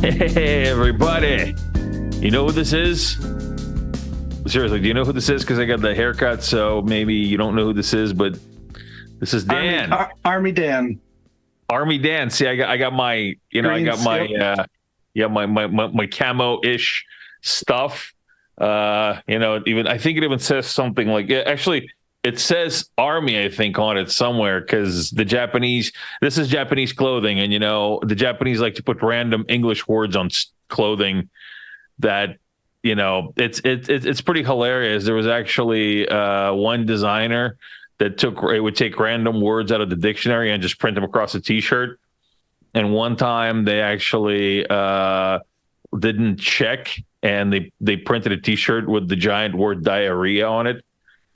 Hey, everybody. You know who this is? Seriously, do you know who this is? Because I got the haircut, so maybe you don't know who this is, but this is Dan. Army Dan. Army Dan. See, I got my, my camo-ish stuff. Even I think it even says something like, actually, it says Army, I think, on it somewhere, because this is Japanese clothing, and the Japanese like to put random English words on clothing that, it's pretty hilarious. There was actually one designer that would take random words out of the dictionary and just print them across a T-shirt. And one time they actually didn't check, and they printed a T-shirt with the giant word diarrhea on it.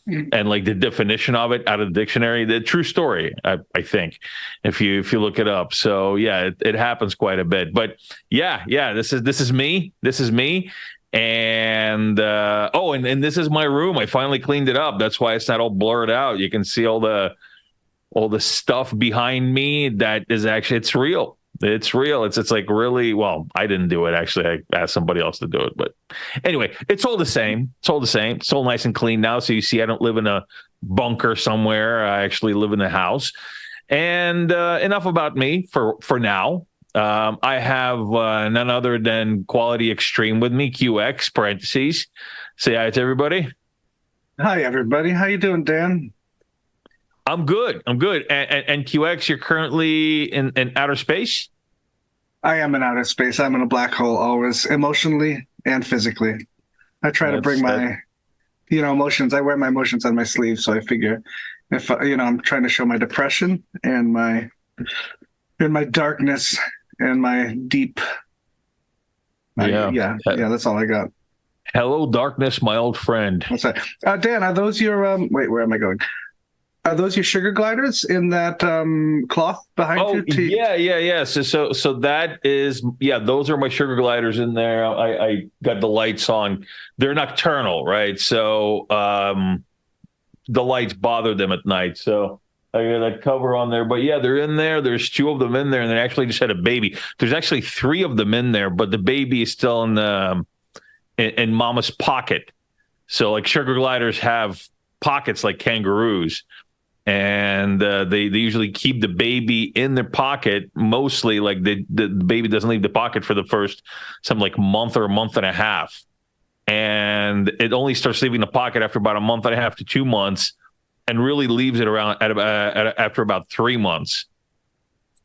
And like the definition of it out of the dictionary. The true story, I think, if you look it up. So yeah, it happens quite a bit. But yeah, this is me. And and this is my room. I finally cleaned it up. That's why it's not all blurred out. You can see all the stuff behind me. That is actually, it's real. It's real. It's like really, well, I didn't do it. Actually, I asked somebody else to do it. But anyway, it's all the same. It's all nice and clean now. So you see, I don't live in a bunker somewhere. I actually live in the house. And enough about me for now. I have none other than Quality Extreme with me, QX, parentheses. Say hi to everybody. Hi, everybody. How you doing, Dan? I'm good. And QX, you're currently in outer space? I am in outer space. I'm in a black hole always, emotionally and physically. I try to bring my, emotions. I wear my emotions on my sleeve, so I figure if, I'm trying to show my depression and my darkness and my deep. That's all I got. Hello, darkness, my old friend. What's that? Dan, are those your, wait, where am I going? Are those your sugar gliders in that cloth behind you? Yeah. So that is, those are my sugar gliders in there. I got the lights on. They're nocturnal, right? So the lights bother them at night. So I got that cover on there. But yeah, they're in there. There's two of them in there, and they actually just had a baby. There's actually three of them in there, but the baby is still in mama's pocket. So like sugar gliders have pockets like kangaroos. And they usually keep the baby in their pocket, mostly like the baby doesn't leave the pocket for the first month or a month and a half. And it only starts leaving the pocket after about a month and a half to 2 months, and really leaves it around after about 3 months.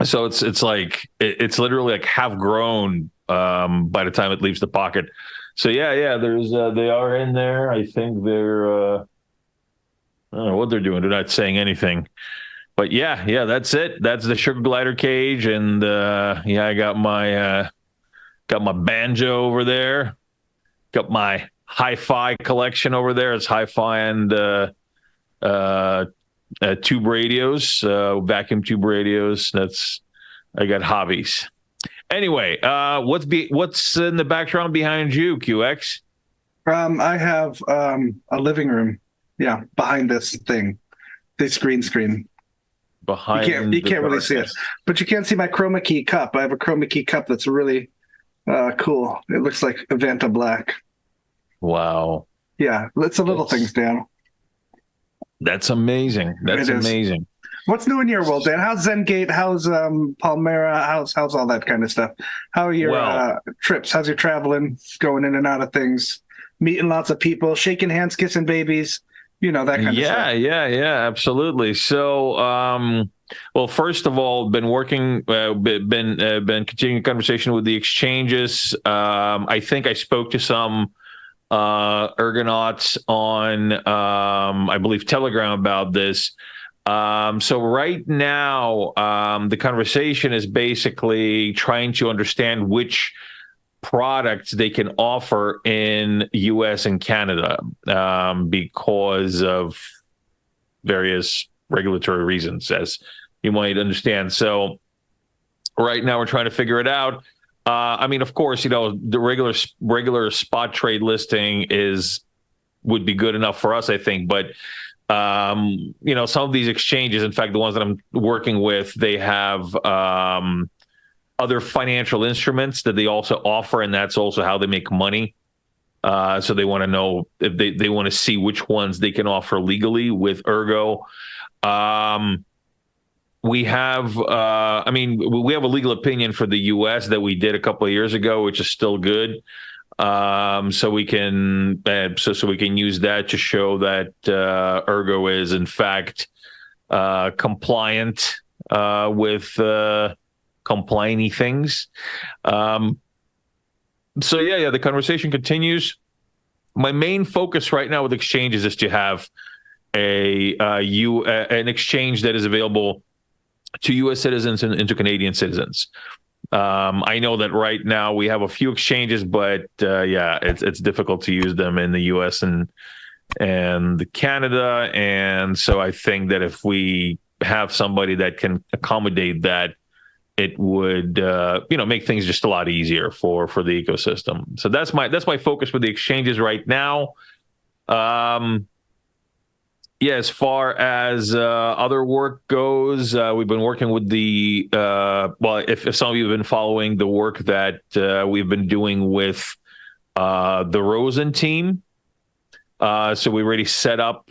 So it's like it's literally like half grown by the time it leaves the pocket. So yeah, there's they are in there. I think they're I don't know what they're doing. They're not saying anything. But yeah, that's it. That's the sugar glider cage. And I got my banjo over there. Got my hi-fi collection over there. It's hi-fi and tube radios, vacuum tube radios. I got hobbies. Anyway, what's in the background behind you, QX? I have a living room. Yeah, behind this thing, this green screen. Behind you can't really see it, but you can see my chroma key cup. I have a chroma key cup that's really cool. It looks like Avanta Black. Wow. Yeah, it's the little things, Dan. That's amazing. That's amazing. What's new in your world, Dan? How's Zengate? How's Palmyra? How's all that kind of stuff? How are your trips? How's your traveling? Going in and out of things, meeting lots of people, shaking hands, kissing babies. That kind of stuff. Yeah, absolutely. So, well, first of all, been continuing a conversation with the exchanges. I think I spoke to some ergonauts on, I believe, Telegram about this. So right now, the conversation is basically trying to understand which products they can offer in US and Canada because of various regulatory reasons, as you might understand. So right now we're trying to figure it out. Of course, the regular spot trade listing would be good enough for us, I think. But some of these exchanges, in fact, the ones that I'm working with, they have other financial instruments that they also offer, and that's also how they make money. So they want to know if they want to see which ones they can offer legally with Ergo. We have, we have a legal opinion for the U.S. that we did a couple of years ago, which is still good. So we can use that to show that Ergo is in fact compliant with compliant-y things. So the conversation continues. My main focus right now with exchanges is to have an exchange that is available to U.S. citizens and to Canadian citizens. I know that right now we have a few exchanges, but it's difficult to use them in the U.S. and Canada. And so I think that if we have somebody that can accommodate that, it would make things just a lot easier for the ecosystem. So that's my focus with the exchanges right now. As far as other work goes, we've been working with the if some of you have been following the work that we've been doing with the Rosen team. So we already set up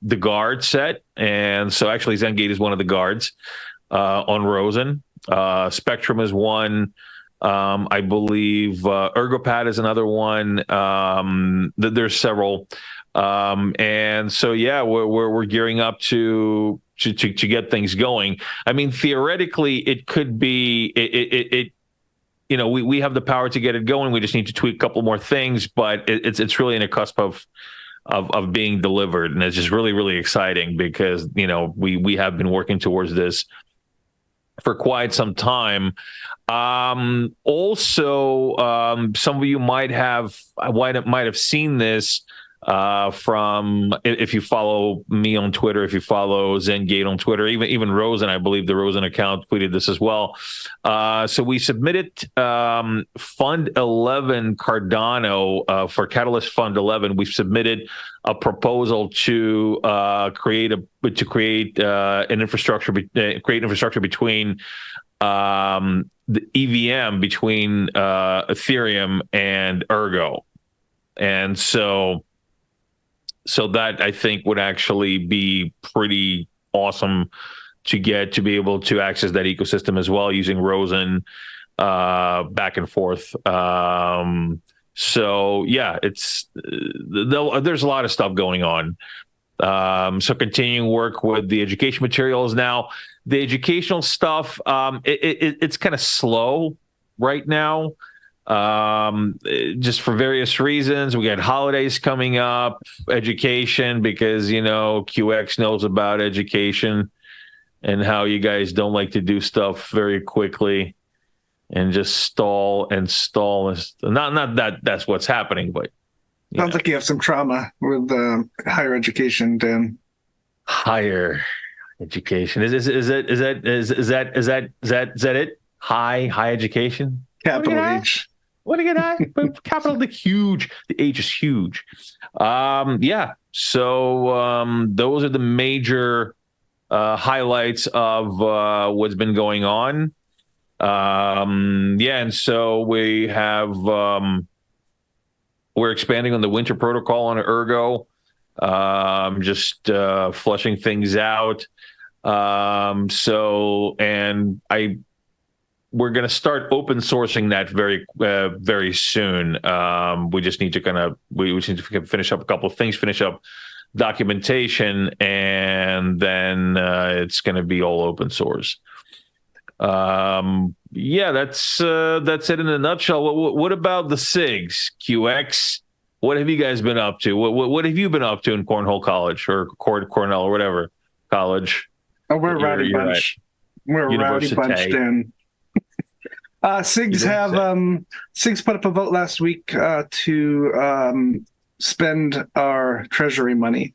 the guard set, and so actually Zengate is one of the guards on Rosen. Spectrum is one. I believe ErgoPad is another one. There's several, and so we're gearing up to get things going. I mean, theoretically, it could be we have the power to get it going. We just need to tweak a couple more things, but it's really in a cusp of being delivered, and it's just really, really exciting because we have been working towards this for quite some time. Also, some of you might have seen this from, if you follow me on Twitter, if you follow Zengate on Twitter, even Rosen, I believe the Rosen account tweeted this as well. So we submitted Fund 11 Cardano for Catalyst Fund 11. We've submitted a proposal to create an infrastructure, create infrastructure between the EVM between Ethereum and Ergo, and so that I think would actually be pretty awesome to be able to access that ecosystem as well using Rosen back and forth. It's there's a lot of stuff going on. So continuing work with the education materials. Now, the educational stuff, it's kind of slow right now, just for various reasons. We got holidays coming up, education, because, QX knows about education and how you guys don't like to do stuff very quickly and just stall. Not that that's what's happening, but sounds like you have some trauma with higher education, Dan. Higher education is that it? High education. Capital H. What do you get high? Capital the huge. The H is huge. So those are the major highlights of what's been going on. And so we have. We're expanding on the winter protocol on Ergo, just flushing things out. We're going to start open sourcing that very, very soon. We just need to finish up a couple of things, finish up documentation, and then it's going to be all open source. That's it in a nutshell. What about the SIGs, QX? What have you guys been up to? What have you been up to in Cornhole College or Cornell or whatever college? Oh, we're a rowdy bunch. We're a rowdy bunch, Dan. SIGs put up a vote last week to spend our treasury money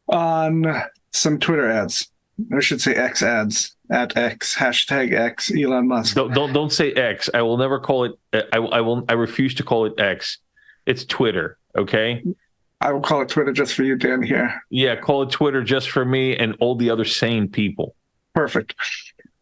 on some Twitter ads. I should say X ads. At X, #X, Elon Musk. Don't say X. I will never call it. I refuse to call it X. It's Twitter. Okay. I will call it Twitter just for you, Dan. Here. Yeah, call it Twitter just for me and all the other sane people. Perfect.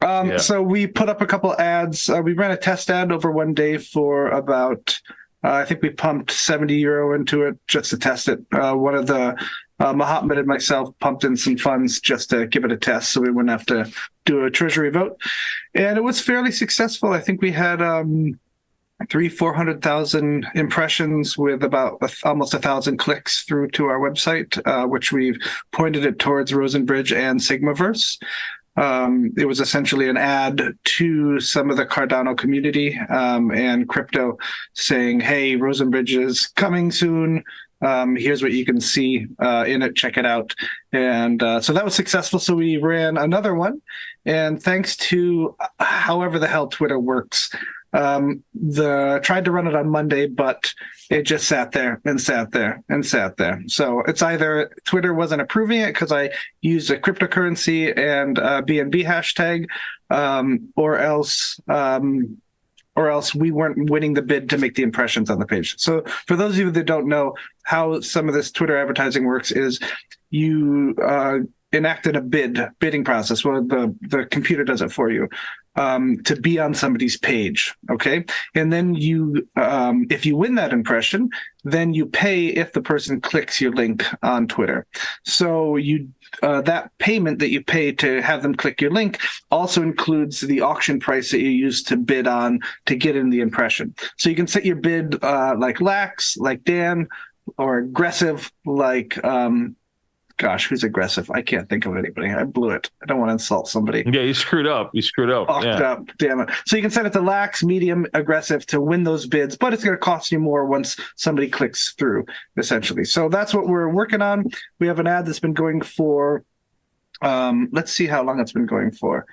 So we put up a couple ads. We ran a test ad over one day for about, I think we pumped €70 into it just to test it. One of the Mahatma and myself pumped in some funds just to give it a test, so we wouldn't have to do a treasury vote. And it was fairly successful. I think we had 400,000 impressions with about almost 1,000 clicks through to our website, which we've pointed it towards Rosenbridge and Sigmaverse. It was essentially an ad to some of the Cardano community and crypto saying, hey, Rosenbridge is coming soon. Here's what you can see in it. Check it out. And so that was successful. So we ran another one. And thanks to however the hell Twitter works, tried to run it on Monday, but it just sat there and sat there and sat there. So it's either Twitter wasn't approving it because I used a cryptocurrency and BNB hashtag, or else we weren't winning the bid to make the impressions on the page. So for those of you that don't know how some of this Twitter advertising works is you enacted a bidding process. Well, the computer does it for you. To be on somebody's page, okay? And then you, if you win that impression, then you pay if the person clicks your link on Twitter. So that payment that you pay to have them click your link also includes the auction price that you use to bid on to get in the impression. So you can set your bid like Lax, like Dan, or aggressive like gosh, who's aggressive? I can't think of anybody. I blew it. I don't want to insult somebody. Yeah, you screwed up. Fucked up. Damn it. So you can set it to lax, medium, aggressive to win those bids, but it's going to cost you more once somebody clicks through, essentially. So that's what we're working on. We have an ad that's been going for, let's see how long it's been going for.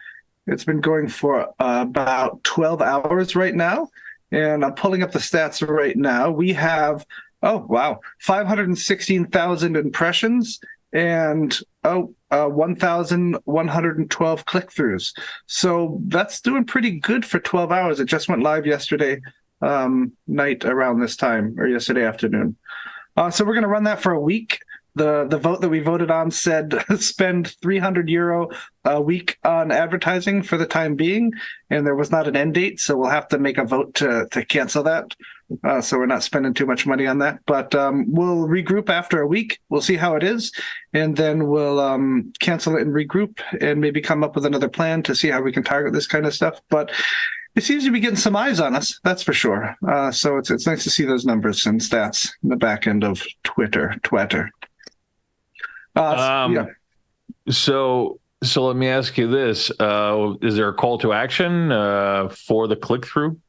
It's been going for about 12 hours right now. And I'm pulling up the stats right now. We have, 516,000 impressions and 1,112 click-throughs. So that's doing pretty good for 12 hours. It just went live yesterday night around this time, or yesterday afternoon. So we're going to run that for a week. The vote that we voted on said spend €300 a week on advertising for the time being, and there was not an end date, so we'll have to make a vote to cancel that. So we're not spending too much money on that, but we'll regroup after a week. We'll see how it is, and then we'll cancel it and regroup and maybe come up with another plan to see how we can target this kind of stuff. But it seems to be getting some eyes on us, that's for sure. So it's nice to see those numbers and stats in the back end of Twitter. Yeah. So let me ask you this: is there a call to action for the click-through?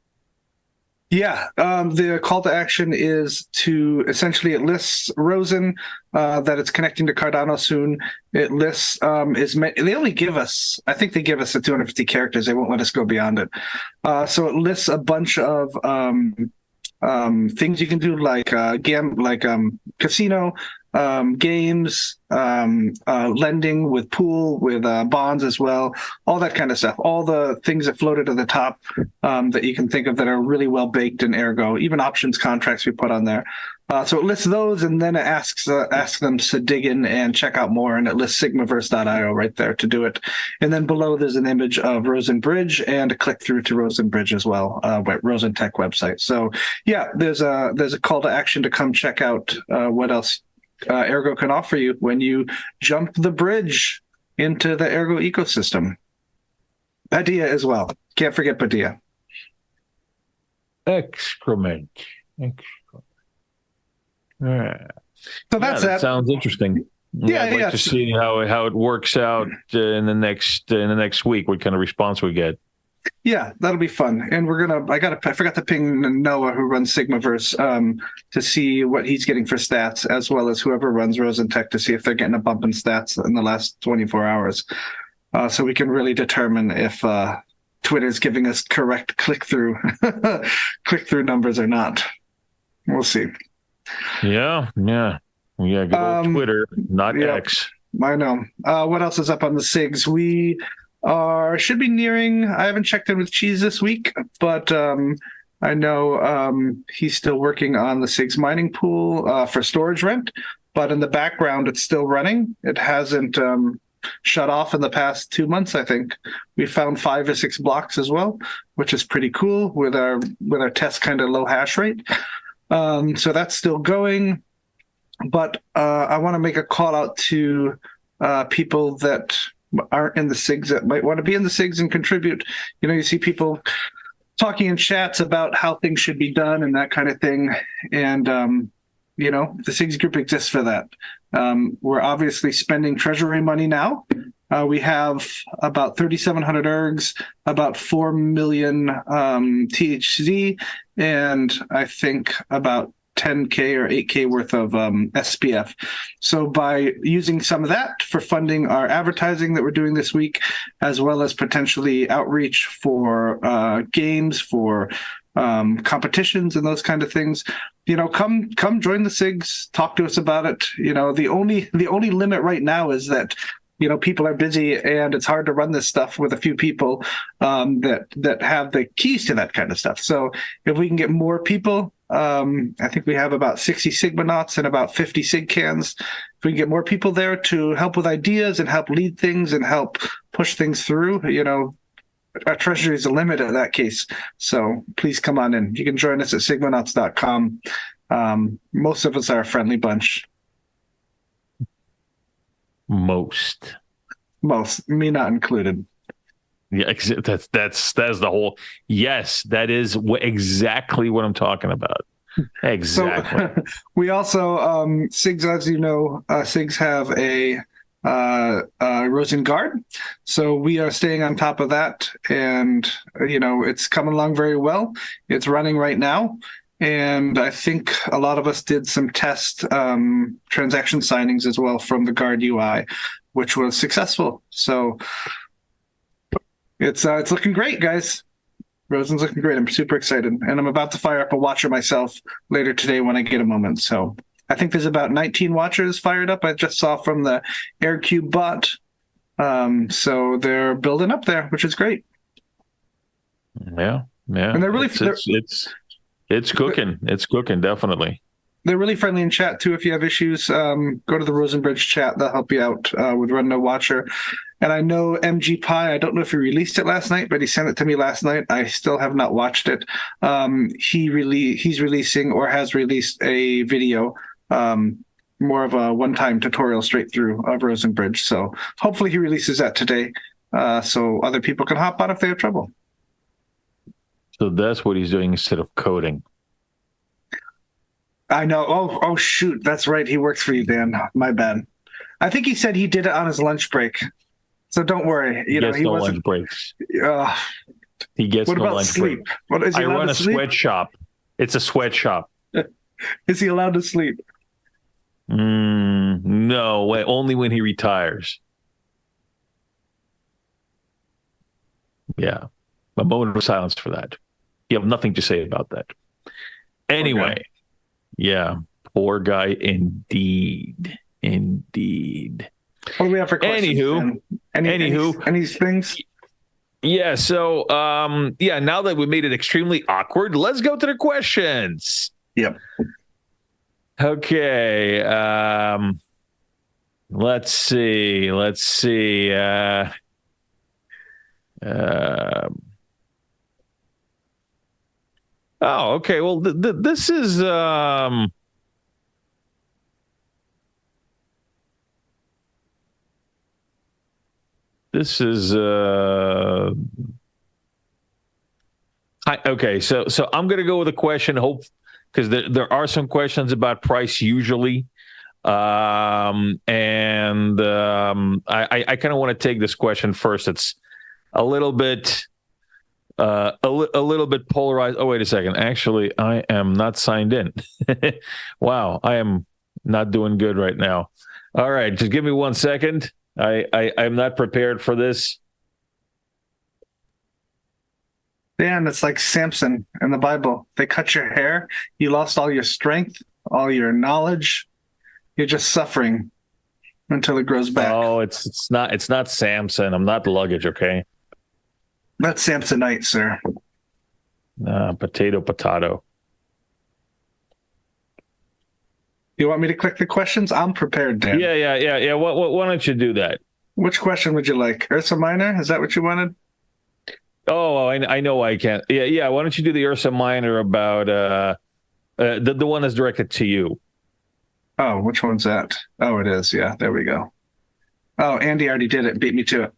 Yeah, the call to action is to essentially it lists Rosen that it's connecting to Cardano soon. It lists they only give us, I think they give us the 250 characters. They won't let us go beyond it. So it lists a bunch of things you can do like casino, games, lending with pool, with bonds as well, all that kind of stuff. All the things that floated to the top that you can think of that are really well baked in Ergo, even options contracts we put on there. So it lists those, and then it asks them to dig in and check out more, and it lists sigmaverse.io right there to do it. And then below there's an image of Rosenbridge and a click through to Rosenbridge as well, Rosentech website. So yeah, there's a call to action to come check out what else Ergo can offer you when you jump the bridge into the Ergo ecosystem. Padilla as well. Can't forget Padilla. Excrement. Yeah. So that's that. Sounds interesting. Yeah, I'd like to see how it works out in the next week. What kind of response we get. Yeah, that'll be fun. And I forgot to ping Noah, who runs Sigmaverse, to see what he's getting for stats, as well as whoever runs Rosentech, to see if they're getting a bump in stats in the last 24 hours. So we can really determine if Twitter's giving us correct click-through numbers or not. We'll see. Yeah. Good old Twitter, not X. I know. What else is up on the SIGs? We should be nearing. I haven't checked in with Cheese this week, but I know he's still working on the SIGs mining pool for storage rent. But in the background, it's still running. It hasn't shut off in the past 2 months. I think we found 5 or 6 blocks as well, which is pretty cool with our test kind of low hash rate. So that's still going. But I want to make a call out to people that aren't in the SIGs that might want to be in the SIGs and contribute. You see people talking in chats about how things should be done and that kind of thing. And, the SIGs group exists for that. We're obviously spending treasury money now. We have about 3,700 ergs, about 4 million THC, and I think about 10K or 8K worth of SPF. So by using some of that for funding our advertising that we're doing this week, as well as potentially outreach for games, for competitions and those kind of things, come join the SIGs, talk to us about it. The only limit right now is that people are busy and it's hard to run this stuff with a few people that have the keys to that kind of stuff. So if we can get more people, I think we have about 60 Sigmanauts and about 50 SIG cans. If we can get more people there to help with ideas and help lead things and help push things through, our treasury is a limit in that case. So please come on in. You can join us at sigmanauts.com. Most of us are a friendly bunch. Most, me not included. Yeah, that's the whole. Yes, that is exactly what I'm talking about. Exactly. So, we also SIGs, as you know, SIGs have a Rosen Guard, so we are staying on top of that, and it's coming along very well. It's running right now. And I think a lot of us did some test transaction signings as well from the Guard UI, which was successful. So it's looking great, guys. Rosen's looking great. I'm super excited. And I'm about to fire up a watcher myself later today when I get a moment. So I think there's about 19 watchers fired up. I just saw from the Ergo bot. So they're building up there, which is great. Yeah. And they're really it's cooking. It's cooking, definitely. They're really friendly in chat, too. If you have issues, go to the Rosenbridge chat. They'll help you out with running a watcher. And I know MG Pie, I don't know if he released it last night, but he sent it to me last night. I still have not watched it. He's releasing or has released a video, more of a one-time tutorial straight through of Rosenbridge. So hopefully he releases that today so other people can hop on if they have trouble. So that's what he's doing instead of coding. I know. Oh, shoot. That's right. He works for you, Dan. My bad. I think he said he did it on his lunch break. So don't worry. He gets no wasn't. Lunch breaks. He gets what no about lunch sleep? break. What, is he I allowed run to a sleep? sweatshop. It's a sweatshop. Is he allowed to sleep? No, only when he retires. Yeah. A moment of silence for that. You have nothing to say about that. Anyway, okay. Yeah, poor guy indeed. Indeed. What do we have for questions? Anywho, any things? Yeah, so now that we made it extremely awkward, let's go to the questions. Yep. Okay. Let's see. Oh, okay. Well, this is okay. So I'm going to go with a question. Hope because there are some questions about price usually, I kind of want to take this question first. It's a little bit. A little bit polarized. Oh, wait a second. Actually, I am not signed in. Wow, I am not doing good right now. All right, just give me 1 second. I'm not prepared for this. Dan, it's like Samson in the Bible. They cut your hair. You lost all your strength, all your knowledge. You're just suffering until it grows back. Oh, it's not Samson. I'm not luggage. Okay. That's Samsonite, sir. Potato. You want me to click the questions? I'm prepared, Dan. Yeah. Why don't you do that? Which question would you like? Ursa Minor? Is that what you wanted? Oh, I know I can't. Yeah, yeah. Why don't you do the Ursa Minor about the one that's directed to you? Oh, which one's that? Oh, it is. Yeah, there we go. Oh, Andy already did it. Beat me to it.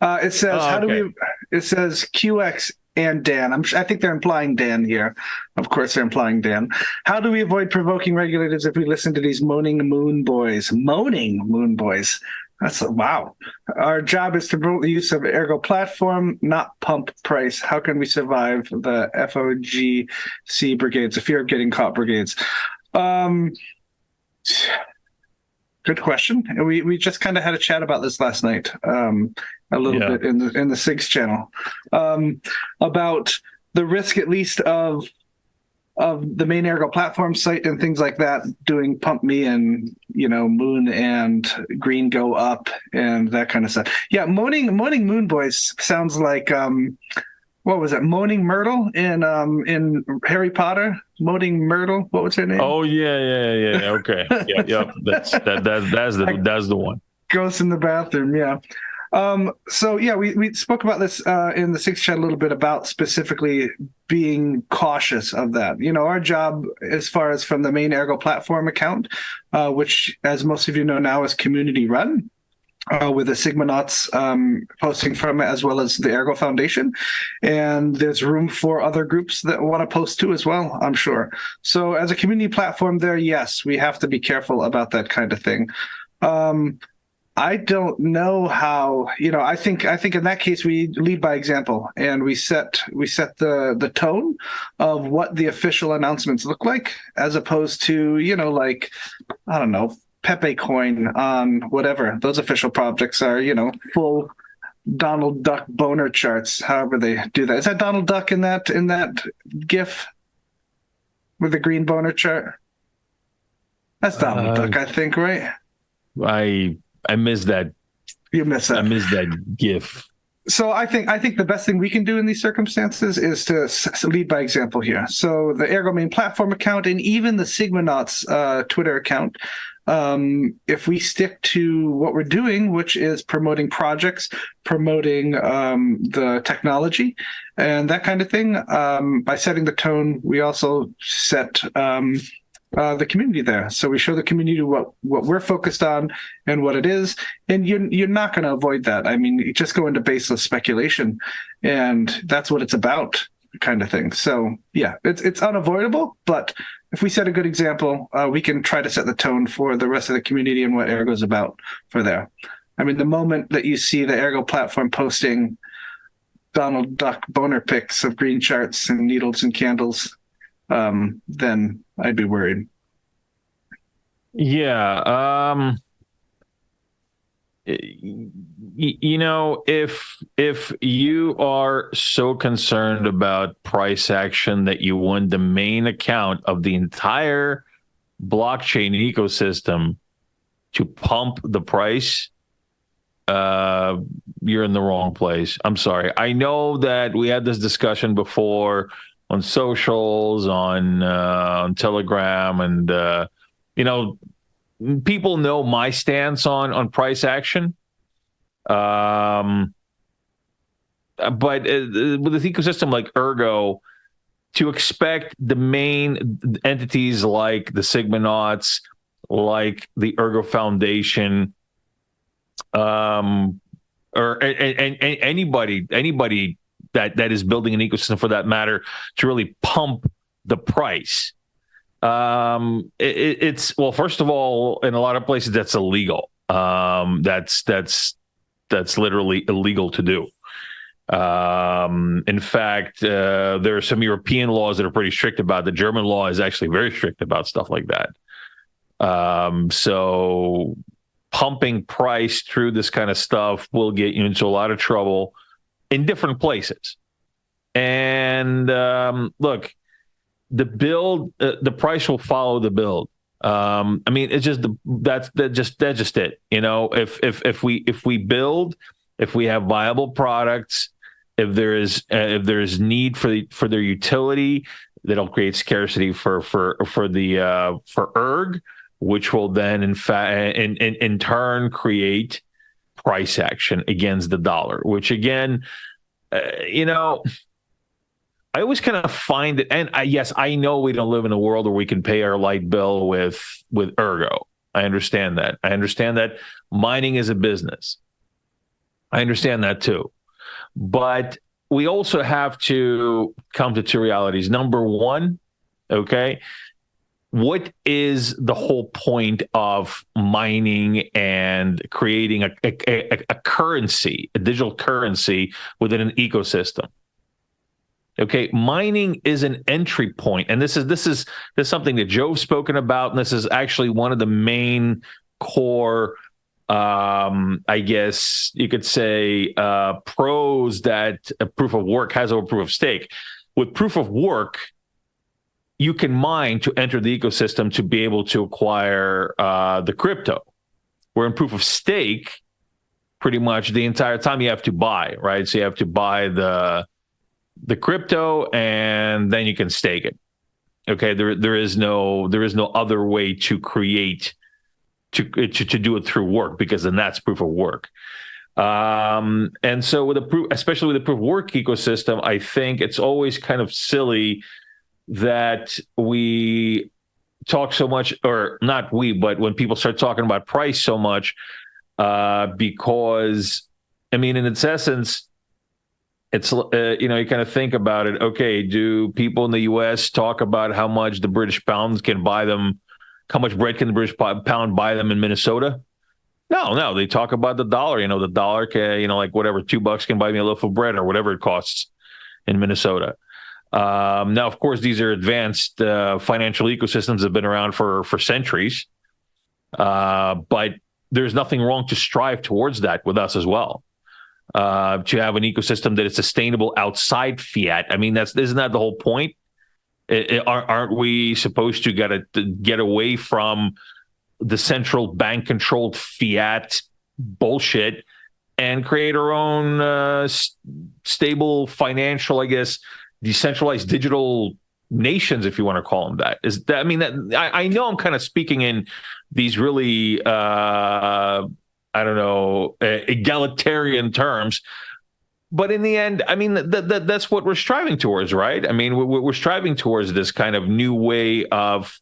It says, Oh, how do okay. we? It says QX and Dan. I think they're implying Dan here. Of course, they're implying Dan. How do we avoid provoking regulators if we listen to these moaning moon boys? Moaning moon boys. That's wow. Our job is to promote the use of Ergo platform, not pump price. How can we survive the FOGC brigades, the fear of getting caught brigades? Um, Good question. We just kind of had a chat about this last night, a little Yeah. bit in the SIGs channel, about the risk, at least of the main Ergo platform site and things like that, doing pump me and moon and green go up and that kind of stuff. Yeah, moaning moon boys sounds like what was it? Moaning Myrtle in Harry Potter. Moaning Myrtle. What was her name? Oh yeah. Okay. Yeah. That's the one. Ghost in the bathroom. Yeah. So yeah, we spoke about this in the sixth chat a little bit about specifically being cautious of that. Our job, as far as from the main Ergo platform account, which, as most of you know now, is community run. With the Sigmanauts posting from it, as well as the Ergo Foundation. And there's room for other groups that want to post too as well, I'm sure. So as a community platform there, yes, we have to be careful about that kind of thing. I don't know how, I think in that case we lead by example, and we set the tone of what the official announcements look like, as opposed to, like, I don't know, Pepe coin on whatever those official projects are, full Donald Duck boner charts, however they do that. Is that Donald Duck in that GIF with the green boner chart? That's Donald Duck, I think, right? I missed that. You missed that. I missed that GIF. So I think the best thing we can do in these circumstances is to lead by example here. So the Ergo main platform account and even the Sigmanauts Twitter account, if we stick to what we're doing, which is promoting projects, promoting the technology and that kind of thing, by setting the tone, we also set the community there. So we show the community what we're focused on and what it is. And you're not going to avoid that. I mean, you just go into baseless speculation, and that's what it's about, kind of thing. So yeah, it's unavoidable, but if we set a good example, we can try to set the tone for the rest of the community and what Ergo is about for there. I mean, the moment that you see the Ergo platform posting Donald Duck boner pics of green charts and needles and candles, then I'd be worried. Yeah. If you are so concerned about price action that you want the main account of the entire blockchain ecosystem to pump the price, you're in the wrong place. I'm sorry. I know that we had this discussion before on socials, on Telegram, and people know my stance on price action. But with this ecosystem like Ergo, to expect the main entities like the Sigmanauts, like the Ergo Foundation, or anybody that is building an ecosystem for that matter, to really pump the price. It's well, first of all, in a lot of places that's illegal. That's literally illegal to do. In fact, there are some European laws that are pretty strict about it. The German law is actually very strict about stuff like that. So pumping price through this kind of stuff will get you into a lot of trouble in different places. And look, the build, the price will follow the build. I mean, it's just that's just it. If we build, if we have viable products, if there is need for their utility, that'll create scarcity for Erg, which will then in turn create price action against the dollar, which again, I always kind of find it, and yes, I know we don't live in a world where we can pay our light bill with Ergo. I understand that. I understand that mining is a business. I understand that too. But we also have to come to two realities. Number one, okay, what is the whole point of mining and creating a currency, a digital currency within an ecosystem? Okay, mining is an entry point, and this is something that Joe's spoken about, and this is actually one of the main core, I guess you could say, pros that a proof of work has over proof of stake. With proof of work, you can mine to enter the ecosystem to be able to acquire the crypto. Where in proof of stake, pretty much the entire time you have to buy, right? So you have to buy the crypto, and then you can stake it. Okay, there is no other way to create to do it through work, because then that's proof of work. And so with especially with the proof of work ecosystem, I think it's always kind of silly that we talk so much, or not we, but when people start talking about price so much, because I mean, in its essence, it's, you kind of think about it. Okay, do people in the U.S. talk about how much the British pound can buy them? How much bread can the British pound buy them in Minnesota? No, they talk about the dollar. The dollar can, like whatever, $2 can buy me a loaf of bread or whatever it costs in Minnesota. Now, of course, these are advanced financial ecosystems that have been around for centuries. But there's nothing wrong to strive towards that with us as well. To have an ecosystem that is sustainable outside fiat. I mean, isn't that the whole point? Aren't we supposed to get away from the central bank controlled fiat bullshit and create our own stable financial, I guess, decentralized digital nations, if you want to call them that? I know I'm kind of speaking in these really I don't know, egalitarian terms. But in the end, I mean, that's what we're striving towards, right? I mean, we're striving towards this kind of new way of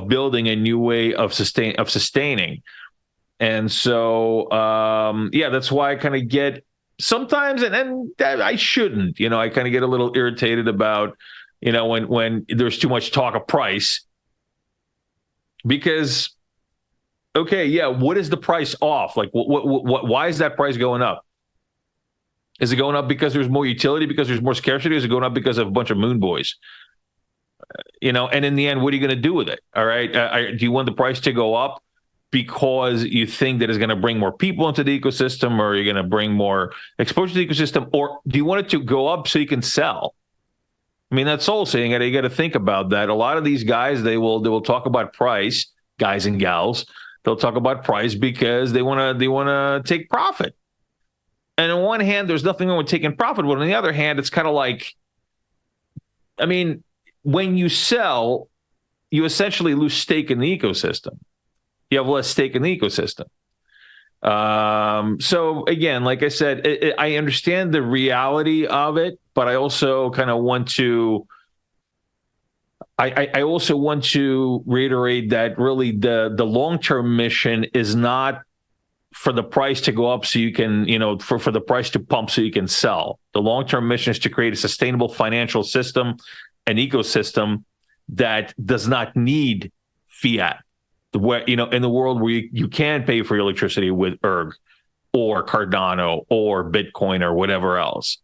building, a new way of sustaining. And so, that's why I kind of get sometimes, and I shouldn't, I kind of get a little irritated about, when there's too much talk of price, because okay, yeah, what is the price off? Like, why is that price going up? Is it going up because there's more utility, because there's more scarcity? Is it going up because of a bunch of moon boys? And in the end, what are you going to do with it? All right. Do you want the price to go up because you think that it's going to bring more people into the ecosystem, or you're going to bring more exposure to the ecosystem? Or do you want it to go up so you can sell? I mean, that's soul saying it. You got to think about that. A lot of these guys, they will talk about price, guys and gals. They'll talk about price because they want to take profit. And on one hand, there's nothing wrong with taking profit, but on the other hand, it's kind of like, I mean, when you sell, you essentially lose stake in the ecosystem. You have less stake in the ecosystem. So again, like I said, I understand the reality of it, but I also kind of want to. I also want to reiterate that really the long-term mission is not for the price to go up so you can, for the price to pump so you can sell. The long-term mission is to create a sustainable financial system, an ecosystem that does not need fiat. Where, in the world where you can pay for your electricity with Erg or Cardano or Bitcoin or whatever else.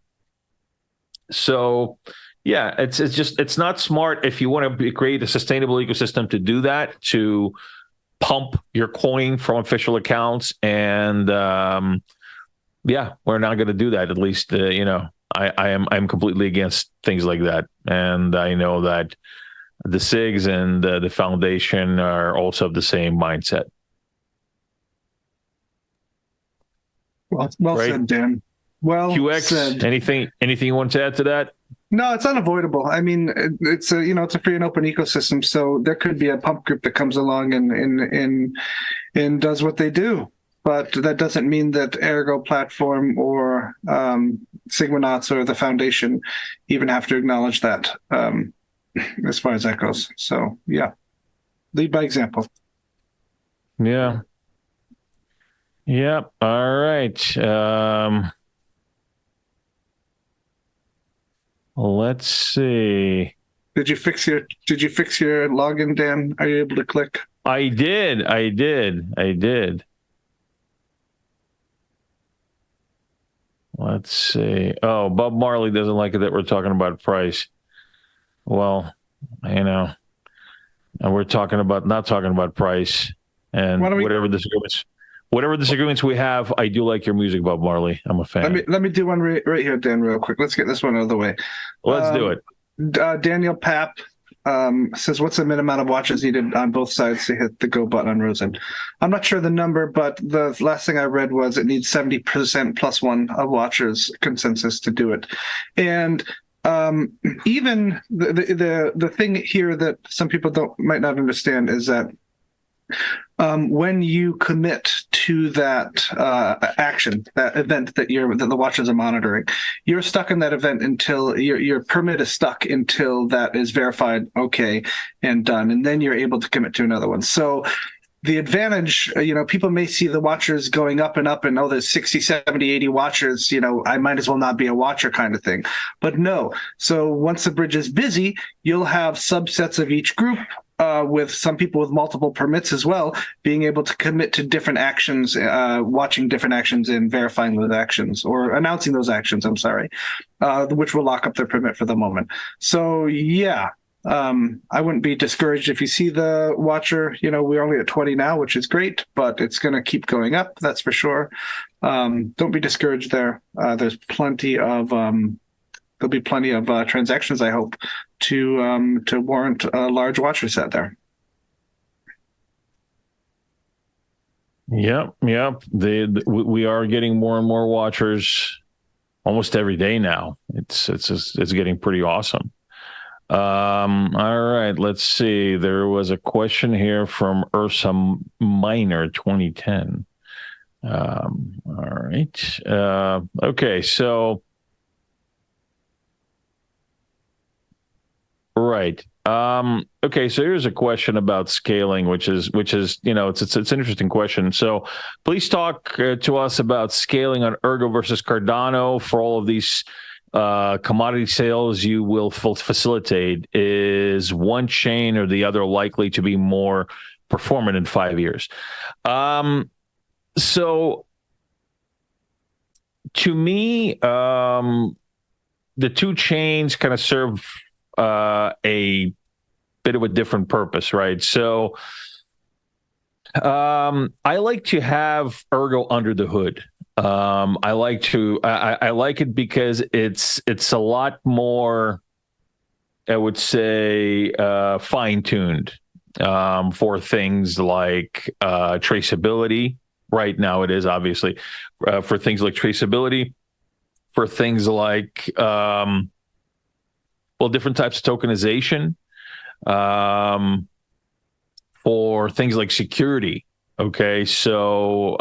So, yeah, it's not smart if you want to create a sustainable ecosystem to do that, to pump your coin from official accounts. And we're not going to do that. At least, I'm completely against things like that. And I know that the SIGs and the foundation are also of the same mindset. Well right? said, Dan. Well QX, said. Anything you want to add to that? No, it's unavoidable. I mean, it's a free and open ecosystem, so there could be a pump group that comes along and does what they do. but that doesn't mean that Ergo platform or Sigmanauts or the foundation even have to acknowledge that as far as that goes. So yeah, lead by example. Yeah. Yep. All right. Let's see. Did you fix your login, Dan? Are you able to click? I did. Let's see. Oh, Bob Marley doesn't like it that we're talking about price. Well, and we're talking about not talking about price and whatever disagreements we have. I do like your music, Bob Marley. I'm a fan. Let me do one right here, Dan, real quick. Let's get this one out of the way. Let's do it. Daniel Papp says, what's the minimum amount of watches needed on both sides to hit the go button on Rosen? I'm not sure the number, but the last thing I read was it needs 70% plus one of watchers consensus to do it. And even the thing here that some people might not understand is that when you commit to that action, that event that the watchers are monitoring, you're stuck in that event until your permit is stuck until that is verified, okay, and done, and then you're able to commit to another one. So the advantage, people may see the watchers going up and up and, oh, there's 60, 70, 80 watchers, I might as well not be a watcher kind of thing. But no. So once the bridge is busy, you'll have subsets of each group with some people with multiple permits as well, being able to commit to different actions, watching different actions and verifying those actions or announcing those actions, which will lock up their permit for the moment. So, yeah. I wouldn't be discouraged if you see the watcher. We're only at 20 now, which is great, but it's going to keep going up. That's for sure. Don't be discouraged there. There'll be plenty of transactions, I hope, to warrant a large watcher set there. Yep. We are getting more and more watchers almost every day now. It's getting pretty awesome. All right, let's see. There was a question here from Ursa Minor 2010. All right. Okay, so right. Okay, so here's a question about scaling, which is it's an interesting question. So please talk to us about scaling on Ergo versus Cardano for all of these commodity sales you will facilitate. Is one chain or the other likely to be more performant in 5 years? So to me, the two chains kind of serve a bit of a different purpose, right? So I like to have Ergo under the hood. I like it because it's a lot more, I would say, fine-tuned for things like traceability. Right now it is, obviously, for things like traceability, for things like different types of tokenization, for things like security. Okay, so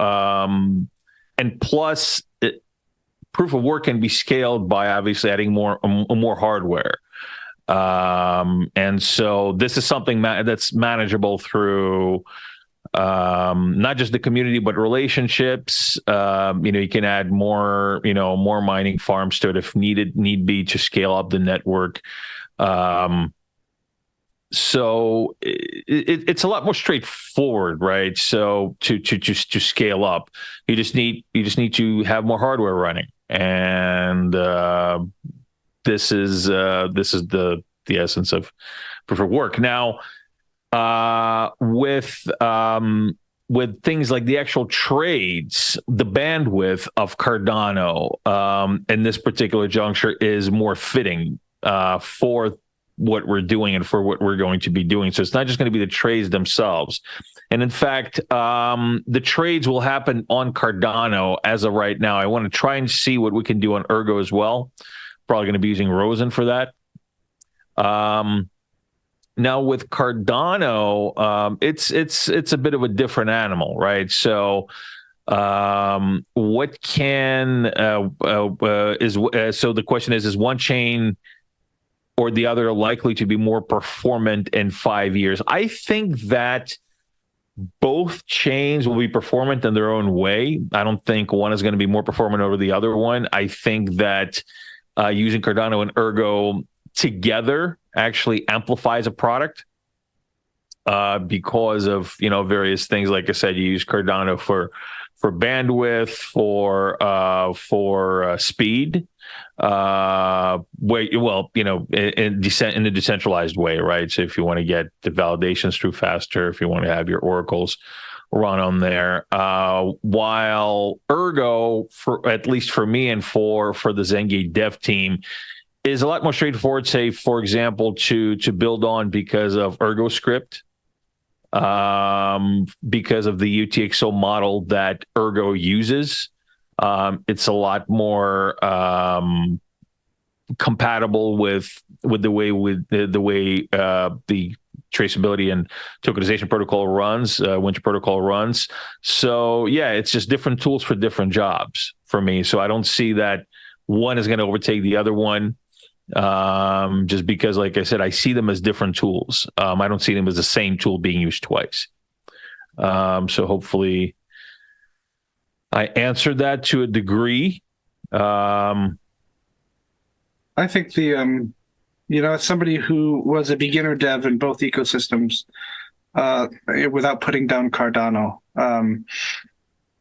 and plus, proof of work can be scaled by obviously adding more hardware. And so this is something that's manageable through not just the community, but relationships. You can add more mining farms to it if need be to scale up the network. So it's a lot more straightforward, right? So to scale up, you just need to have more hardware running, and this is the essence of proof of work. Now, with things like the actual trades, the bandwidth of Cardano in this particular juncture is more fitting for what we're doing and for what we're going to be doing. So it's not just going to be the trades themselves. And in fact, the trades will happen on Cardano as of right now. I want to try and see what we can do on Ergo as well. Probably going to be using Rosen for that. Now with Cardano, it's a bit of a different animal, right? So What can so the question is one chain or the other likely to be more performant in 5 years? I think that both chains will be performant in their own way. I don't think one is going to be more performant over the other one. I think that using Cardano and Ergo together actually amplifies a product because of various things. Like I said, you use Cardano for bandwidth, for speed, in a decentralized way, right? So if you want to get the validations through faster, if you want to have your oracles run on there, while Ergo, at least for me and for the Zengate dev team, is a lot more straightforward, say, for example, to build on because of Ergo script, because of the UTXO model that Ergo uses. It's a lot more compatible with the way the traceability and tokenization protocol runs, Winter protocol runs. So yeah, it's just different tools for different jobs for me. So I don't see that one is going to overtake the other one. Just because, like I said, I see them as different tools. I don't see them as the same tool being used twice. So hopefully I answered that to a degree. I think as somebody who was a beginner dev in both ecosystems, without putting down Cardano,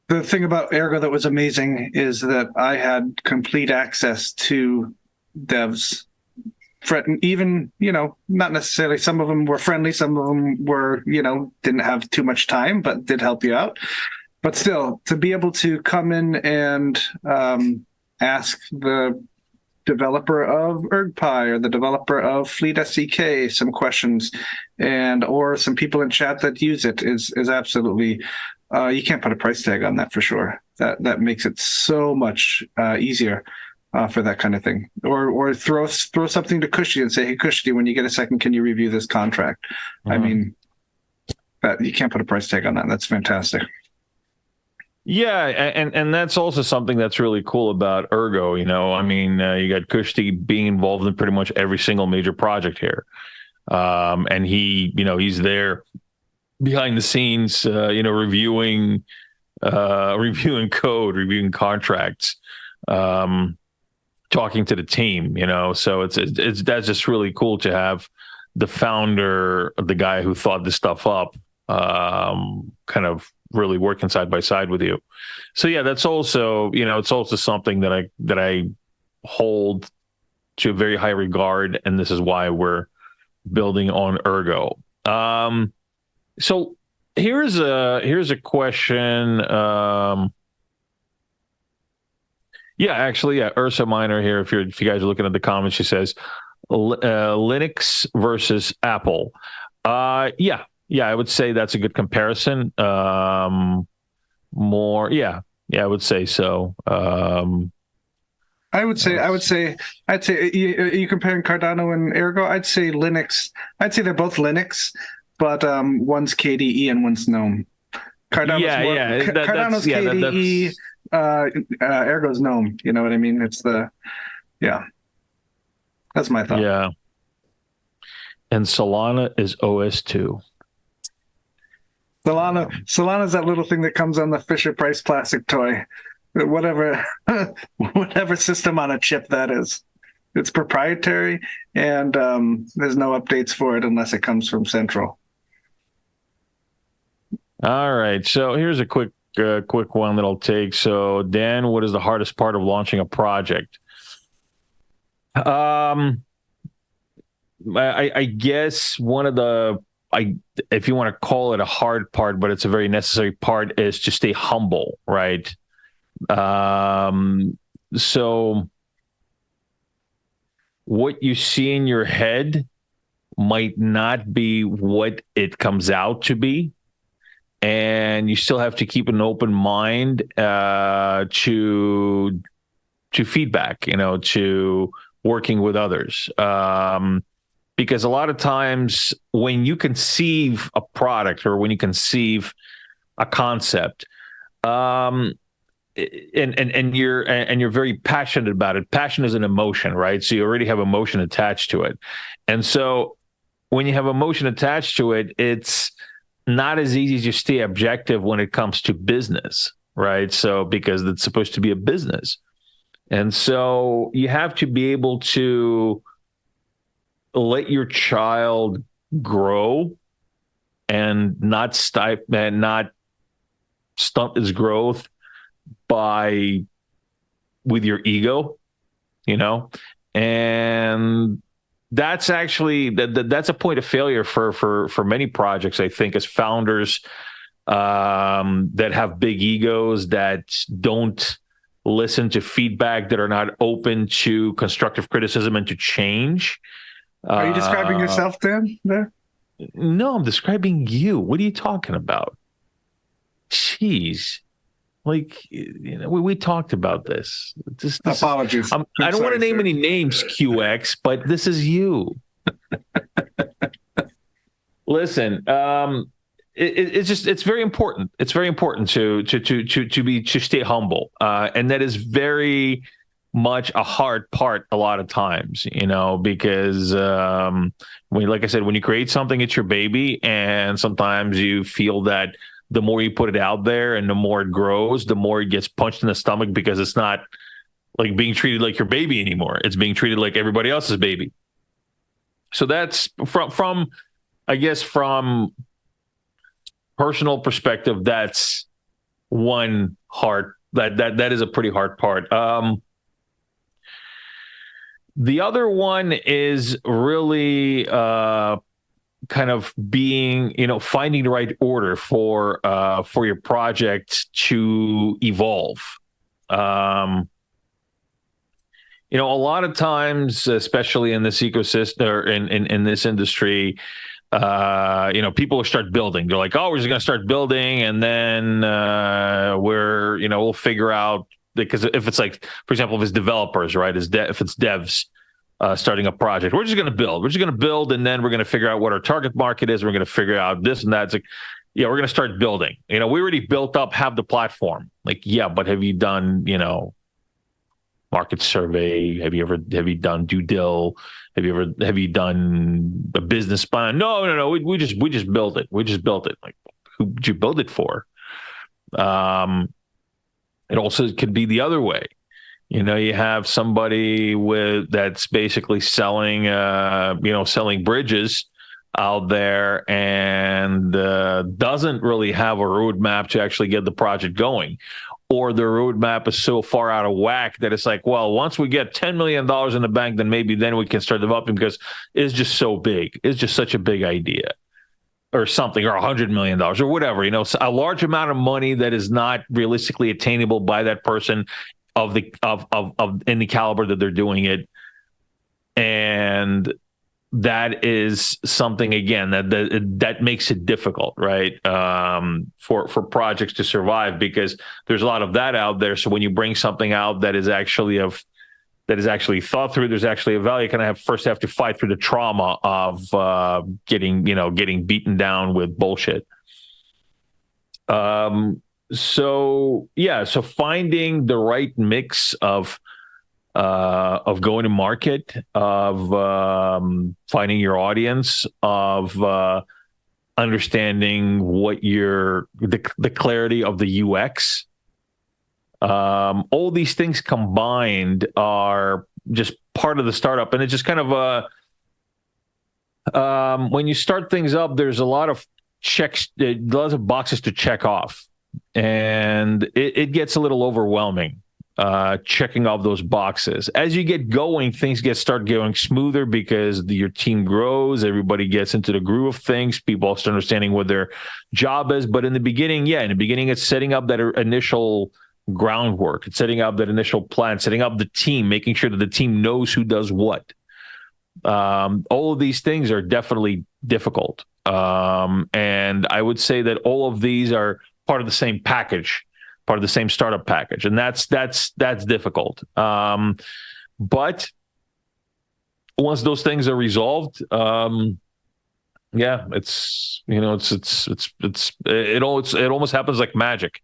the thing about Ergo that was amazing is that I had complete access to devs, even not necessarily, some of them were friendly, some of them were didn't have too much time but did help you out, but still to be able to come in and ask the developer of ErgPi or the developer of Fleet SDK some questions, or some people in chat that use it is absolutely, you can't put a price tag on that for sure. That makes it so much easier for that kind of thing. Or throw something to Cushy and say, hey, Cushy, when you get a second, can you review this contract? I mean, you can't put a price tag on that. That's fantastic. Yeah, and that's also something that's really cool about Ergo. You got Kushti being involved in pretty much every single major project here, and he's there behind the scenes, reviewing code, reviewing contracts, talking to the team. So it's that's just really cool to have the founder, the guy who thought this stuff up, kind of really working side by side with you. So yeah, that's also, it's also something that I hold to a very high regard, and this is why we're building on Ergo. So here's a question. Ursa Minor here. If you guys are looking at the comments, she says Linux versus Apple. Yeah, I would say that's a good comparison. I would say so. I'd say, are you comparing Cardano and Ergo? I'd say Linux. I'd say they're both Linux, but one's KDE and one's GNOME. Cardano's KDE, Ergo's GNOME. You know what I mean? That's my thought. Yeah. And Solana is OS2. Solana's that little thing that comes on the Fisher Price plastic toy, whatever system on a chip that is. It's proprietary, and there's no updates for it unless it comes from Central. All right, so here's a quick one that I'll take. So Dan, what is the hardest part of launching a project? I guess one of the, if you want to call it a hard part, but it's a very necessary part, is to stay humble, right? So what you see in your head might not be what it comes out to be, and you still have to keep an open mind to feedback, to working with others. Because a lot of times when you conceive a product or when you conceive a concept, Um, and you're very passionate about it. Passion is an emotion, right? So you already have emotion attached to it. And so when you have emotion attached to it, it's not as easy to stay objective when it comes to business, right? So because it's supposed to be a business. And so you have to be able to let your child grow and not not stunt its growth by with your ego, you know, and that's actually that's a point of failure for many projects. I think as founders that have big egos that don't listen to feedback, that are not open to constructive criticism and to change. Are you describing yourself, Dan? There? No, I'm describing you. What are you talking about? Jeez. Like, we talked about this. Apologies. I don't want to name any names, QX, but this is you. Listen, it's very important. It's very important to stay humble, and that is very much a hard part a lot of times, because like I said, when you create something, it's your baby, and sometimes you feel that the more you put it out there and the more it grows, the more it gets punched in the stomach, because it's not like being treated like your baby anymore. It's being treated like everybody else's baby. So that's from personal perspective, that's one hard, that is a pretty hard part. The other one is really kind of being, finding the right order for your project to evolve. A lot of times, especially in this ecosystem or in this industry, people will start building. They're like, oh, we're just going to start building, and then we'll figure out, because if it's like, for example, if it's developers, right, if it's devs starting a project, we're just going to build, and then we're going to figure out what our target market is. We're going to figure out this and that. It's like, yeah, we're going to start building. We already built up, have the platform. Like, yeah, but have you done, market survey? Have you done due dil? Have you done a business plan? No. We just built it. We just built it. Like, who did you build it for? It also could be the other way. You have somebody that's basically selling bridges out there, and doesn't really have a roadmap to actually get the project going, or the roadmap is so far out of whack that it's like, well, once we get $10 million in the bank, then we can start developing, because it's just so big. It's just such a big idea, or something, or $100 million or whatever, a large amount of money that is not realistically attainable by that person of in the caliber that they're doing it. And that is something, again, that makes it difficult, right? For projects to survive, because there's a lot of that out there. So when you bring something out that is actually thought through, there's actually a value, you kind of first have to fight through the trauma of getting beaten down with bullshit. So finding the right mix of going to market, of finding your audience, of understanding what the clarity of the UX. All these things combined are just part of the startup, and it's just kind of when you start things up, there's a lot of lots of boxes to check off, and it gets a little overwhelming. Checking off those boxes. As you get going, things start going smoother, because your team grows, everybody gets into the groove of things, people start understanding what their job is. But in the beginning, it's setting up that initial groundwork, it's setting up that initial plan, setting up the team, making sure that the team knows who does what. All of these things are definitely difficult. And I would say that all of these are part of the same package, part of the same startup package, and that's difficult. But once those things are resolved, it almost happens like magic.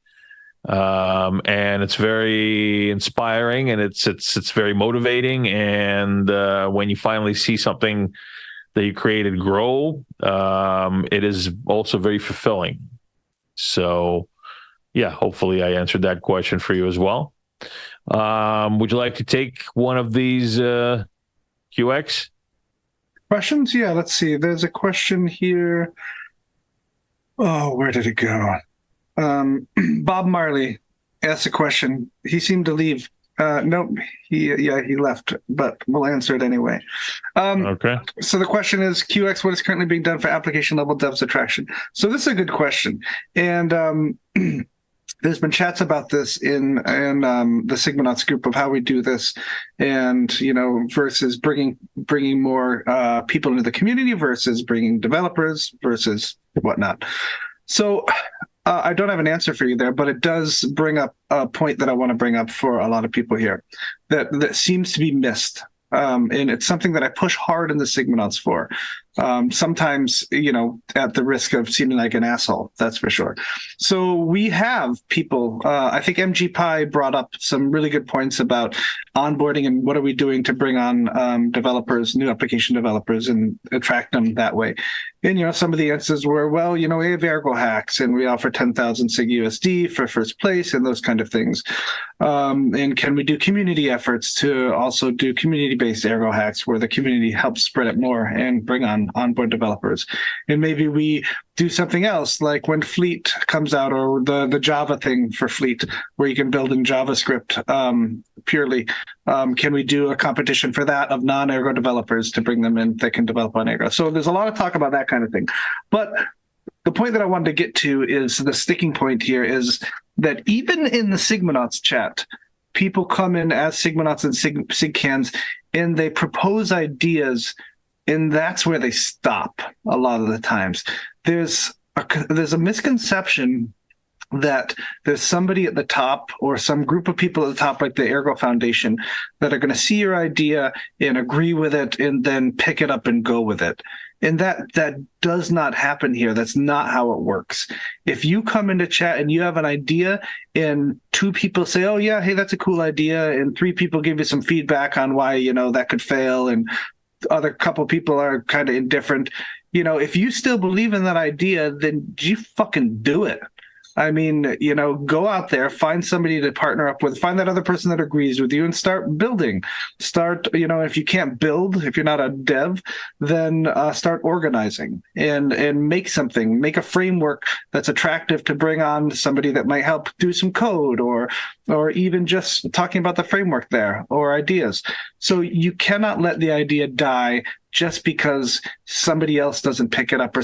And it's very inspiring, and it's very motivating. And when you finally see something that you created grow, it is also very fulfilling. So, yeah, hopefully I answered that question for you as well. Would you like to take one of these QX Questions? Yeah, let's see. There's a question here. Oh, where did it go? Bob Marley asked a question. He seemed to leave. Nope, he left, but we'll answer it anyway. Okay. So the question is, QX, what is currently being done for application level devs attraction? So this is a good question, and there's been chats about this in the Sigmanauts group of how we do this, and versus bringing more people into the community versus bringing developers versus whatnot. So I don't have an answer for you there, but it does bring up a point that I want to bring up for a lot of people here that seems to be missed. And it's something that I push hard in the Sigmanauts for. Sometimes, at the risk of seeming like an asshole, that's for sure. So we have people, I think MG Pi brought up some really good points about onboarding and what are we doing to bring on developers, new application developers, and attract them that way. And, some of the answers were, well, we have Ergo hacks and we offer 10,000 SIG USD for first place and those kind of things. And can we do community efforts to also do community-based Ergo hacks where the community helps spread it more and bring on onboard developers? And maybe we do something else, like when Fleet comes out, or the Java thing for Fleet, where you can build in JavaScript purely. Can we do a competition for that of non-Ergo developers to bring them in that can develop on Ergo? So there's a lot of talk about that kind of thing. But the point that I wanted to get to is the sticking point here is that even in the Sigmanauts chat, people come in as Sigmanauts and SigCans, and they propose ideas, and that's where they stop a lot of the times. There's a misconception that there's somebody at the top or some group of people at the top, like the Ergo Foundation, that are going to see your idea and agree with it and then pick it up and go with it. And that does not happen here. That's not how it works. If you come into chat and you have an idea and 2 people say, oh, yeah, hey, that's a cool idea, and 3 people give you some feedback on why, that could fail, and other couple people are kind of indifferent, if you still believe in that idea, then you fucking do it. I mean, go out there, find somebody to partner up with, find that other person that agrees with you, and start building. Start, if you can't build, if you're not a dev, then start organizing and make something, make a framework that's attractive to bring on somebody that might help do some code, or even just talking about the framework there, or ideas. So you cannot let the idea die just because somebody else doesn't pick it up, or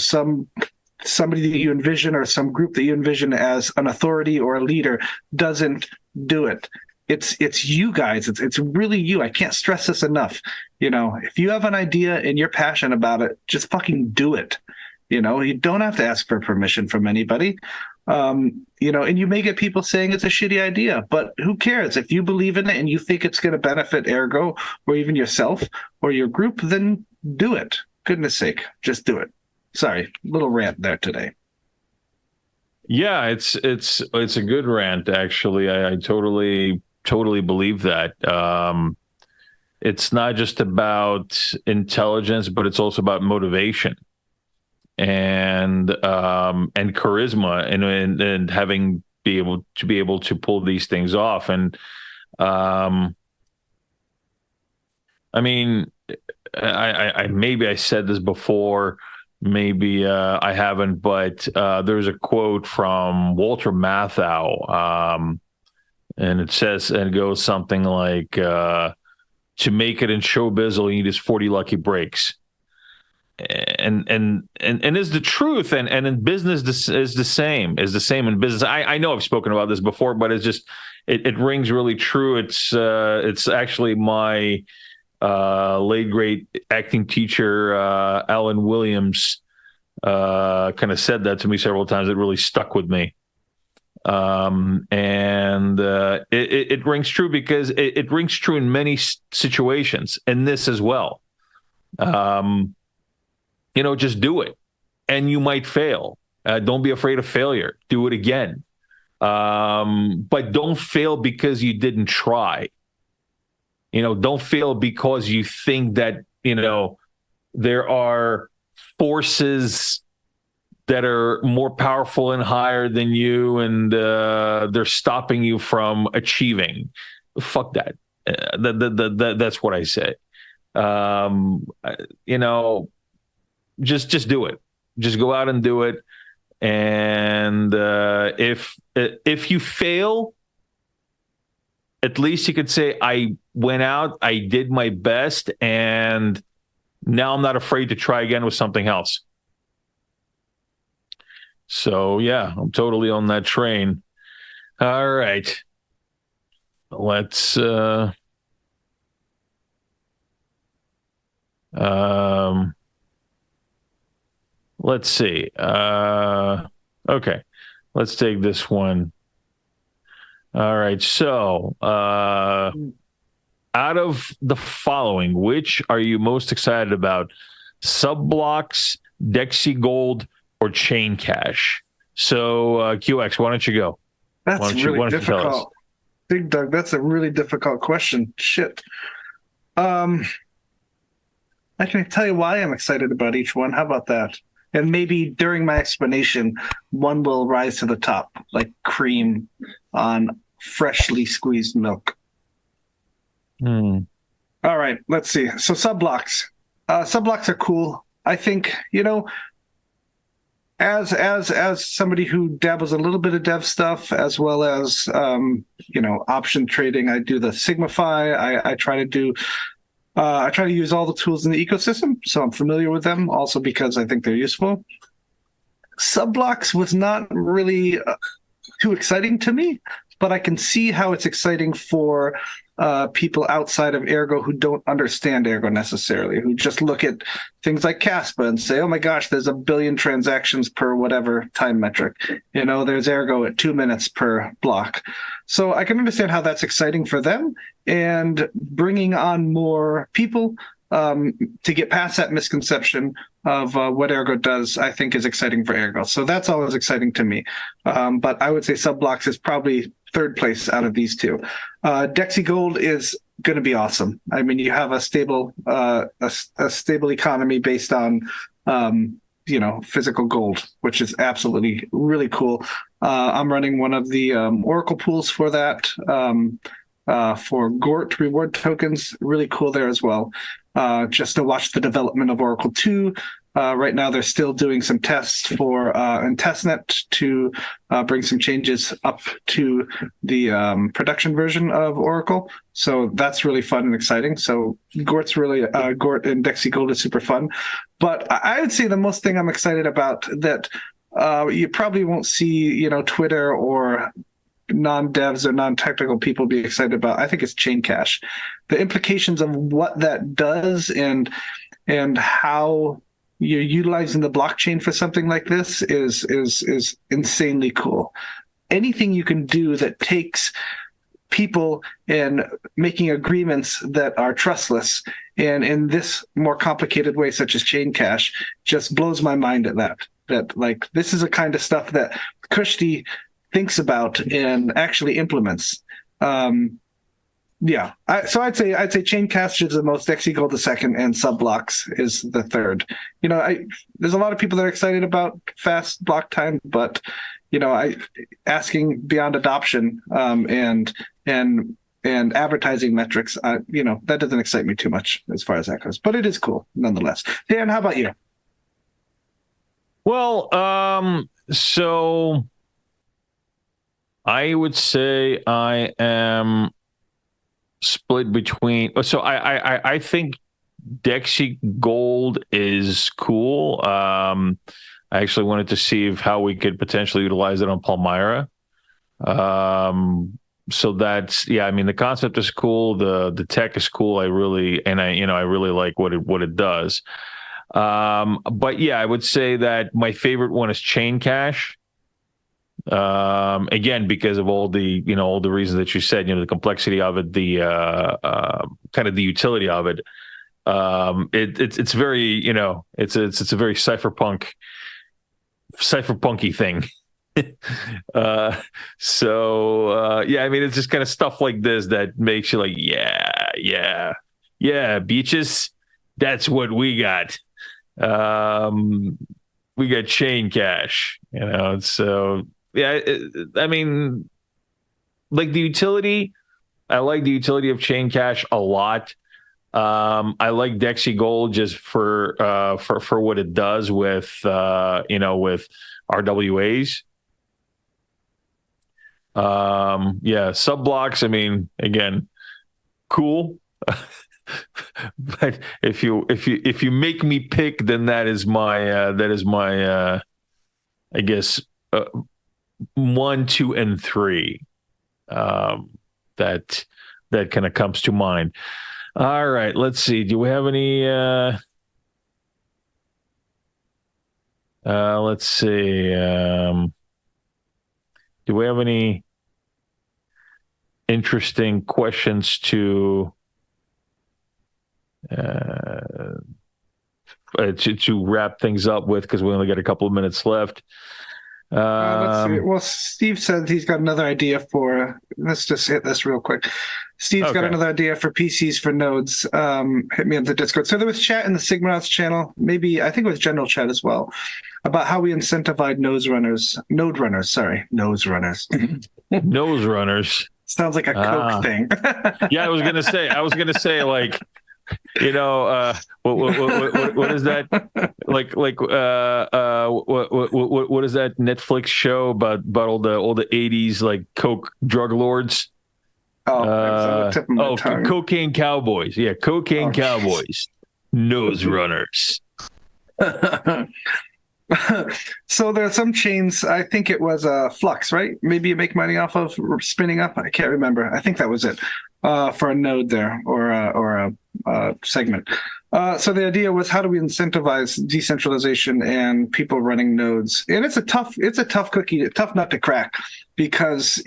somebody that you envision or some group that you envision as an authority or a leader doesn't do it. It's you guys. It's really you. I can't stress this enough. If you have an idea and you're passionate about it, just fucking do it. You don't have to ask for permission from anybody. And you may get people saying it's a shitty idea, but who cares? If you believe in it and you think it's going to benefit Ergo or even yourself or your group, then do it. Goodness sake, just do it. Sorry, little rant there today. Yeah, it's a good rant, actually. I totally believe that. It's not just about intelligence, but it's also about motivation and charisma and having be able to pull these things off. And I mean, I maybe I said this before. Maybe I haven't, but there's a quote from Walter Matthau, and it goes something like, "To make it in showbiz, all you need is 40 lucky breaks," and is the truth. And in business, this is the same. Is the same in business. I know I've spoken about this before, but it's just it rings really true. It's actually my late great acting teacher Alan Williams kind of said that to me several times. It really stuck with me, and it rings true because it rings true in many situations, and this as well. Just do it, and you might fail. Don't be afraid of failure. Do it again. But don't fail because you didn't try. Don't fail because you think that, there are forces that are more powerful and higher than you, and they're stopping you from achieving. Fuck that. That's what I say. Just do it. Just go out and do it. And if you fail, at least you could say, I went out, I did my best, and now I'm not afraid to try again with something else. So, yeah, I'm totally on that train. All right. Let's let's see. Okay. Let's take this one. All right. So, out of the following, which are you most excited about? Sub-blocks, Dexy Gold, or Chain Cash? So, QX, why don't you go? That's really difficult. Big Doug, that's a really difficult question. Shit. I can tell you why I'm excited about each one. How about that? And maybe during my explanation, one will rise to the top, like cream on freshly squeezed milk. All right, let's see. So sub-blocks. Sub-blocks are cool. I think, as somebody who dabbles a little bit of dev stuff, as well as option trading, I do the Sigmafy. I try to use all the tools in the ecosystem, so I'm familiar with them. Also because I think they're useful. Sub-blocks was not really too exciting to me, but I can see how it's exciting for people outside of Ergo who don't understand Ergo necessarily, who just look at things like Caspa and say, oh my gosh, there's 1 billion transactions per whatever time metric. There's Ergo at 2 minutes per block. So I can understand how that's exciting for them, and bringing on more people to get past that misconception of what Ergo does, I think is exciting for Ergo. So that's always exciting to me. But I would say Sub-blocks is probably third place out of these two. Dexy Gold is going to be awesome. I mean, you have a stable economy based on physical gold, which is absolutely really cool. I'm running one of the Oracle pools for that, for Gort reward tokens. Really cool there as well. Just to watch the development of Oracle 2. Right now, they're still doing some tests for in testnet to bring some changes up to the production version of Oracle. So that's really fun and exciting. So Gort and Dexy Gold is super fun. But I would say the most thing I'm excited about that you probably won't see, Twitter or non-devs or non-technical people be excited about, I think it's Chain Cash. The implications of what that does and how you're utilizing the blockchain for something like this is insanely cool. Anything you can do that takes people and making agreements that are trustless and in this more complicated way, such as Chain Cash, just blows my mind at that like this is the kind of stuff that Kushti thinks about and actually implements. So I'd say Chain Cash is the most, Dexy Gold the second, and Sub-blocks is the third. There's a lot of people that are excited about fast block time, but asking beyond adoption and advertising metrics, that doesn't excite me too much as far as that goes. But it is cool nonetheless. Dan, how about you? Well, so I would say I am split between. So I think Dexy Gold is cool. I actually wanted to see how we could potentially utilize it on Palmyra. So that's, I mean, the concept is cool. The tech is cool. I really like what it does. But yeah, I would say that my favorite one is Chain Cash. Again, because of all the reasons that you said, the complexity of it, the kind of the utility of it. It's very, it's a very cypherpunky thing. Yeah, I mean, it's just kind of stuff like this that makes you like, yeah, beaches. That's what we got. We got chain cash, So yeah, I mean, like the utility, I like the utility of chain cash a lot. I like Dexy Gold just for what it does with with RWAs. Yeah, sub blocks. I mean, again, cool. But if you make me pick, then that is my I guess 1, 2, and 3. That kind of comes to mind. All right, let's see. Do we have any? Let's see. Do we have any interesting questions to wrap things up with, because we only got a couple of minutes left? Let's see. Well, Steve said he's got another idea for. Let's just hit this real quick. Steve's got another idea for PCs for nodes. Hit me up the Discord. So there was chat in the Sigmanauts channel, maybe I think it was general chat as well, about how we incentivize node runners. Nose runners. Nose runners. Sounds like a Coke thing. Yeah, I was gonna say like, what is that? Like what is that Netflix show about all the 80s like Coke drug lords? Cocaine cowboys. Yeah, cocaine cowboys. Nose runners. So there are some chains. I think it was Flux, right? Maybe you make money off of spinning up. I can't remember. I think that was it for a node there or a segment. So the idea was, how do we incentivize decentralization and people running nodes? And it's a tough cookie, tough nut to crack, because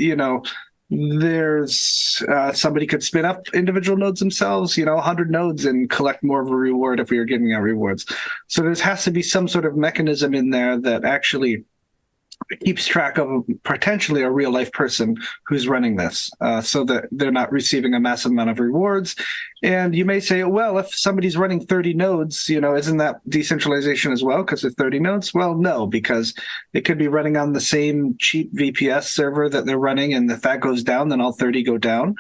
there's somebody could spin up individual nodes themselves, 100 nodes, and collect more of a reward if we were giving out rewards. So there has to be some sort of mechanism in there that actually keeps track of potentially a real life person who's running this, so that they're not receiving a massive amount of rewards. And you may say, well, if somebody's running 30 nodes, isn't that decentralization as well because of 30 nodes? Well, no, because it could be running on the same cheap VPS server that they're running, and if that goes down, then all 30 go down.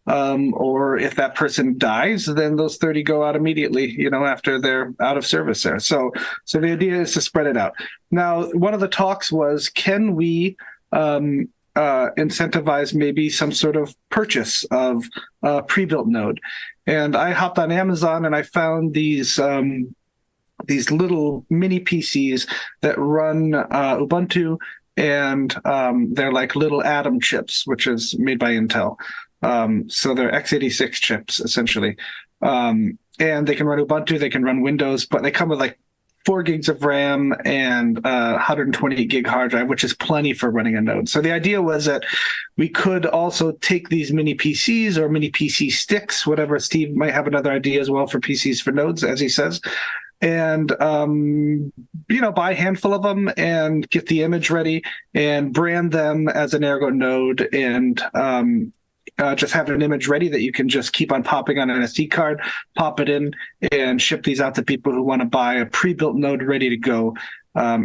Or if that person dies, then those 30 go out immediately, after they're out of service there. So the idea is to spread it out. Now, one of the talks was, can we incentivize maybe some sort of purchase of a pre-built node? And I hopped on Amazon and I found these little mini PCs that run Ubuntu, and they're like little Atom chips, which is made by Intel. So they're x86 chips, essentially. And they can run Ubuntu, they can run Windows, but they come with like 4 gigs of RAM and 128 gig hard drive, which is plenty for running a node. So the idea was that we could also take these mini PCs or mini PC sticks, whatever. Steve might have another idea as well for PCs for nodes, as he says, and buy a handful of them and get the image ready and brand them as an Ergo node, and just have an image ready that you can just keep on popping on an SD card, pop it in, and ship these out to people who want to buy a pre-built node ready to go,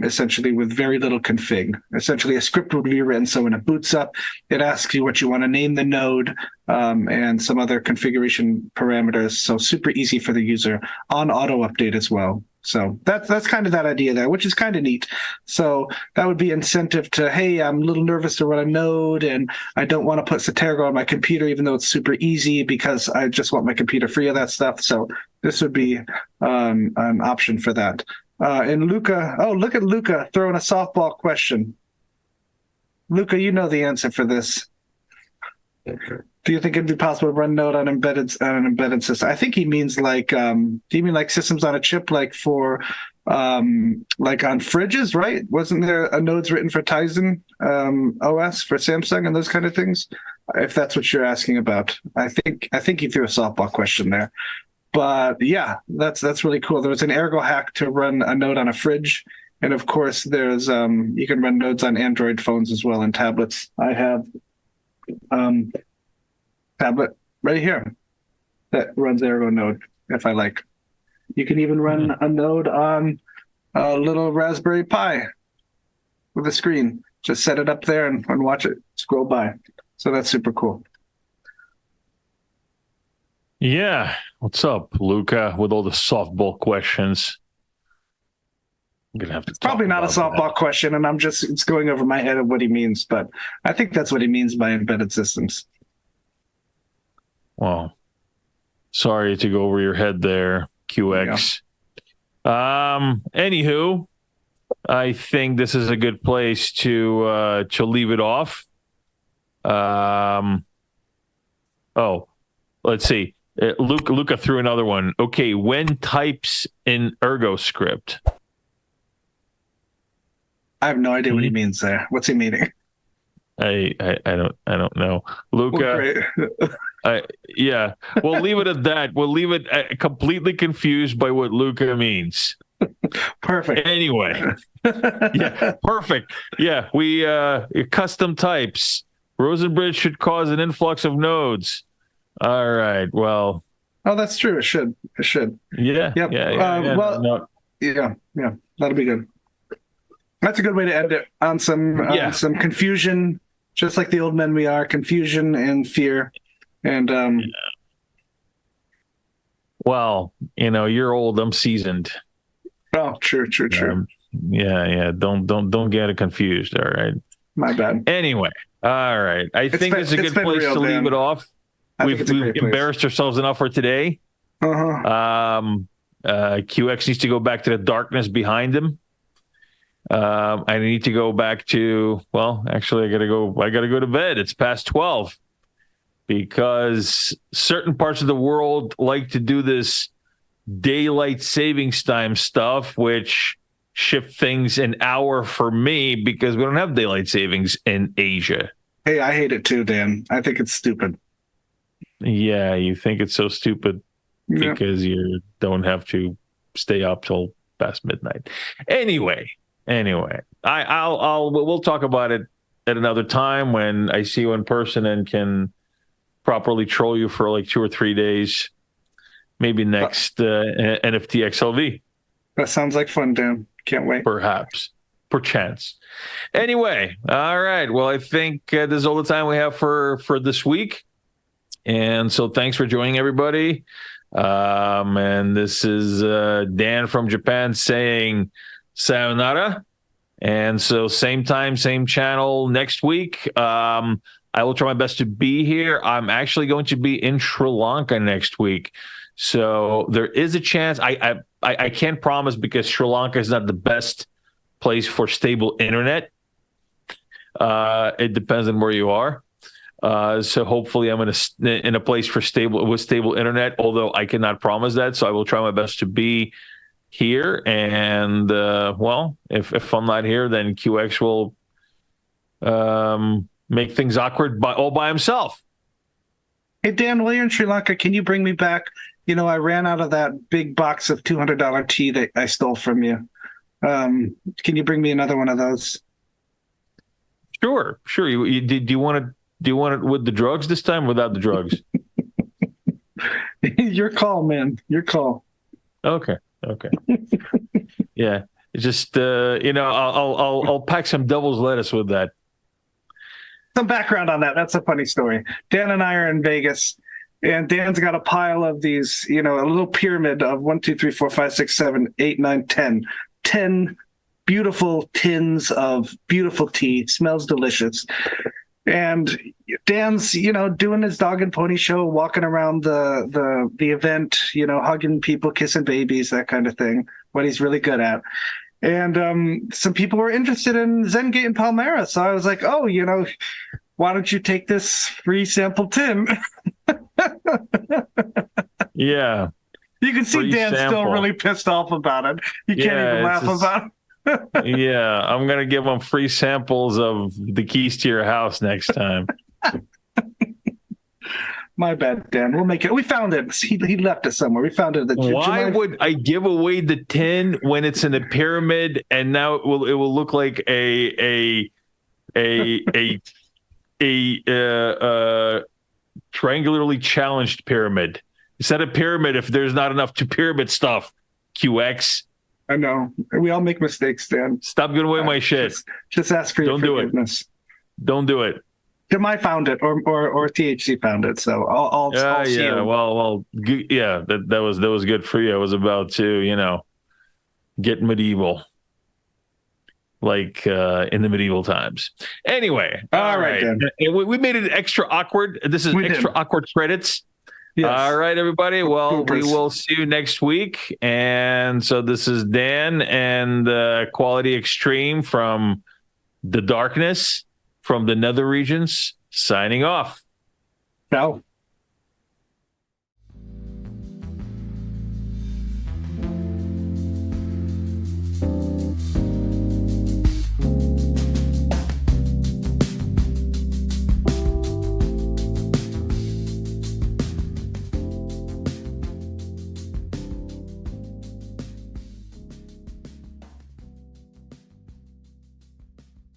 essentially with very little config. Essentially, a script would be written, so when it boots up, it asks you what you want to name the node, and some other configuration parameters. So super easy for the user, on auto update as well. So that's kind of that idea there, which is kind of neat. So that would be incentive to, hey, I'm a little nervous to run a node, and I don't want to put Satergo on my computer, even though it's super easy, because I just want my computer free of that stuff. So this would be an option for that. And Luca, look at Luca throwing a softball question. Luca, you know the answer for this. Do you think it'd be possible to run node on an embedded system? I think he means like, do you mean like systems on a chip, like for like on fridges, right? Wasn't there a nodes written for Tizen OS for Samsung and those kind of things? If that's what you're asking about, I think he threw a softball question there. But yeah, that's really cool. There was an Ergo hack to run a node on a fridge, And of course, there's you can run nodes on Android phones as well and tablets. I have tablet right here that runs Ergo node if I like. You can even run a node on a little Raspberry Pi with a screen. Just set it up there and watch it scroll by. So that's super cool. Yeah. What's up, Luca, with all the softball questions? I'm gonna have to Probably not a softball question, and it's going over my head of what he means, but I think that's what he means by embedded systems. Well, sorry to go over your head there, QX. Yeah. Anywho, I think this is a good place to leave it off. Let's see. Luca threw another one. Okay, when types in Ergo script? I have no idea what he means there. What's he meaning? I don't know. Luca. Well, yeah. We'll leave it at that. We'll leave it completely confused by what Luca means. Perfect. Anyway. Yeah, perfect. Yeah, we custom types. Rosenbridge should cause an influx of nodes. All right. Well. Oh, that's true. It should. Yeah. Yep. Yeah. That'll be good. That's a good way to end it on some confusion, just like the old men we are. Confusion and fear, and Well, you're old. I'm seasoned. Oh, true. Yeah. Don't get it confused. All right. My bad. Anyway. All right. I think it's a good place to leave it off. We've embarrassed ourselves enough for today. QX needs to go back to the darkness behind him. I need to go back to, actually, I gotta go to bed. It's past 12 because certain parts of the world like to do this daylight savings time stuff, which shift things an hour for me because we don't have daylight savings in Asia. Hey, I hate it too, Dan. I think it's stupid. Yeah, you think it's so stupid because you don't have to stay up till past midnight. Anyway, we'll talk about it at another time when I see you in person and can properly troll you for like 2 or 3 days. Maybe next NFT XLV. That sounds like fun, Dan. Can't wait. Perchance. Anyway, all right. Well, I think this is all the time we have for this week. And so thanks for joining, everybody. And this is Dan from Japan saying sayonara. And so same time, same channel next week. I will try my best to be here. I'm actually going to be in Sri Lanka next week. So there is a chance. I can't promise because Sri Lanka is not the best place for stable internet. It depends on where you are. So hopefully I'm in a place with stable internet, although I cannot promise that. So I will try my best to be here. And if I'm not here, then QX will make things awkward all by himself. Hey, Dan, while you're in Sri Lanka, can you bring me back? I ran out of that big box of $200 tea that I stole from you. Can you bring me another one of those? Sure. Do you want it with the drugs this time or without the drugs? Your call, man. Your call. Okay. Yeah. It's just I'll pack some devil's lettuce with that. Some background on that. That's a funny story. Dan and I are in Vegas, and Dan's got a pile of these, a little pyramid of 1, 2, 3, 4, 5, 6, 7, 8, 9, 10. 10 beautiful tins of beautiful tea. Smells delicious. And Dan's, doing his dog and pony show, walking around the event, hugging people, kissing babies, that kind of thing, what he's really good at. And some people were interested in Zengate and Palmera. So I was like, why don't you take this free sample tin? Yeah. You can see Dan's still really pissed off about it. You can't even laugh about it. Yeah, I'm going to give them free samples of the keys to your house next time. My bad, Dan. We'll make it. We found it. He left it somewhere. We found it at the Why would I give away the tin when it's in a pyramid, and now it will look like a triangularly challenged pyramid? It's not a pyramid if there's not enough to pyramid stuff. QX. I know. We all make mistakes, Dan. Stop giving away my shit. Just ask for your forgiveness. Don't do it. Jemai found it, or THC found it. So I'll see yeah. you. Well, yeah. That was good for you. I was about to, get medieval, like in the medieval times. Anyway, all right. We made it extra awkward. This is extra awkward credits. Yes. All right, everybody. Well, we will see you next week. And so this is Dan and Quality Extreme from the darkness, from the nether regions, signing off. Ciao.